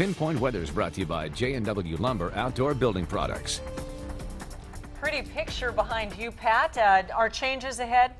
Pinpoint Weather is brought to you by J&W Lumber Outdoor Building Products. Pretty picture behind you, Pat. Are changes ahead?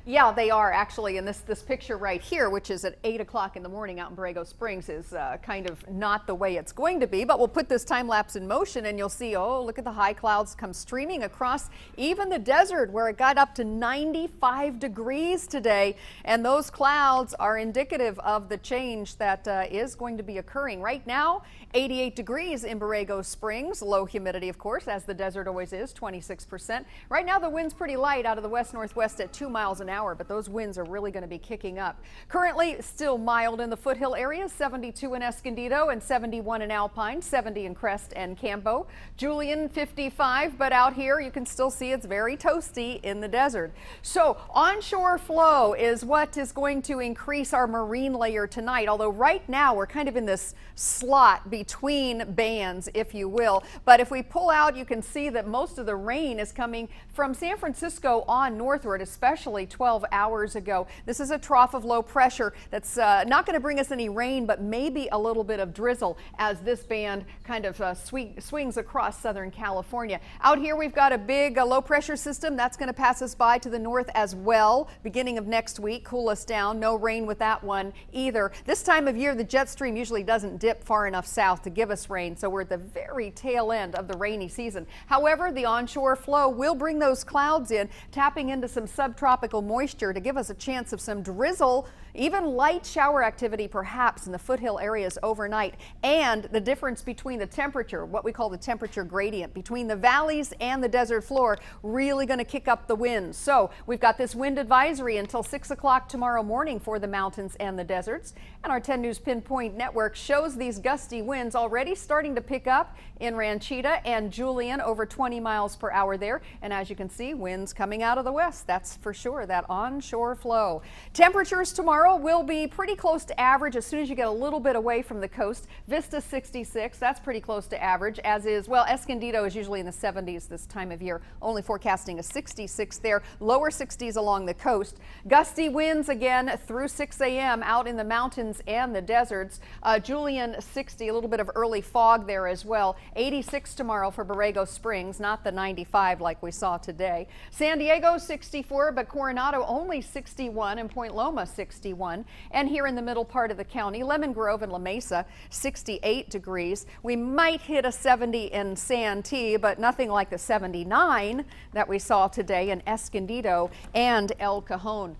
Yeah, they are actually. And this picture right here, which is at 8 o'clock in the morning out in Borrego Springs, is kind of not the way it's going to be. But we'll put this time lapse in motion and you'll see, oh, look at the high clouds come streaming across even the desert where it got up to 95 degrees today. And those clouds are indicative of the change that is going to be occurring. Right now, 88 degrees in Borrego Springs. Low humidity, of course, as the desert always is, 26%. Right now, the wind's pretty light out of the west-northwest at 2 miles an hour, but those winds are really going to be kicking up. Currently, still mild in the foothill areas, 72 in Escondido and 71 in Alpine, 70 in Crest and Campo. Julian, 55, but out here you can still see it's very toasty in the desert. So onshore flow is what is going to increase our marine layer tonight, although right now we're kind of in this slot between bands, if you will. But if we pull out, you can see that most of the rain is coming from San Francisco on northward, especially 12 hours ago. This is a trough of low pressure that's not going to bring us any rain, but maybe a little bit of drizzle as this band kind of swings across Southern California. Out here we've got a big low pressure system that's going to pass us by to the north as well, beginning of next week, cool us down. No rain with that one either. This time of year the jet stream usually doesn't dip far enough south to give us rain, so we're at the very tail end of the rainy season. However, the onshore flow will bring those clouds in, tapping into some subtropical moisture to give us a chance of some drizzle, even light shower activity perhaps in the foothill areas overnight. And the difference between the temperature, what we call the temperature gradient between the valleys and the desert floor, really going to kick up the winds. So we've got this wind advisory until 6 o'clock tomorrow morning for the mountains and the deserts. And our 10 News Pinpoint Network shows these gusty winds already starting to pick up in Ranchita and Julian, over 20 miles per hour there. And as you can see, winds coming out of the west, that's for sure, that onshore flow. Temperatures tomorrow will be pretty close to average as soon as you get a little bit away from the coast. Vista 66, that's pretty close to average, as is, well, Escondido is usually in the 70s this time of year, only forecasting a 66 there, lower 60s along the coast. Gusty winds again through 6 a.m. out in the mountains and the deserts. Julian 60, a little bit of early fog there as well. 86 tomorrow for Borrego Springs, not the 95 like we saw today. San Diego 64, but Coronado only 61 and Point Loma 61. And here in the middle part of the county, Lemon Grove and La Mesa 68 degrees. We might hit a 70 in Santee, but nothing like the 79 that we saw today in Escondido and El Cajon.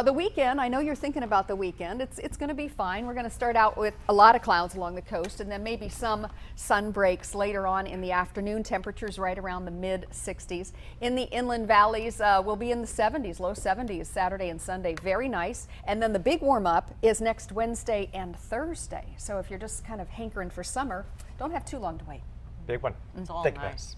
The weekend, I know you're thinking about the weekend. It's going to be fine. We're going to start out with a lot of clouds along the coast and then maybe some sun breaks later on in the afternoon. Temperatures right around the mid 60s. In the inland valleys, we'll be in the 70s, low 70s Saturday and Sunday. Very nice. And then the big warm up is next Wednesday and Thursday. So if you're just kind of hankering for summer, don't have too long to wait. Big one. It's all Thick nice. mix.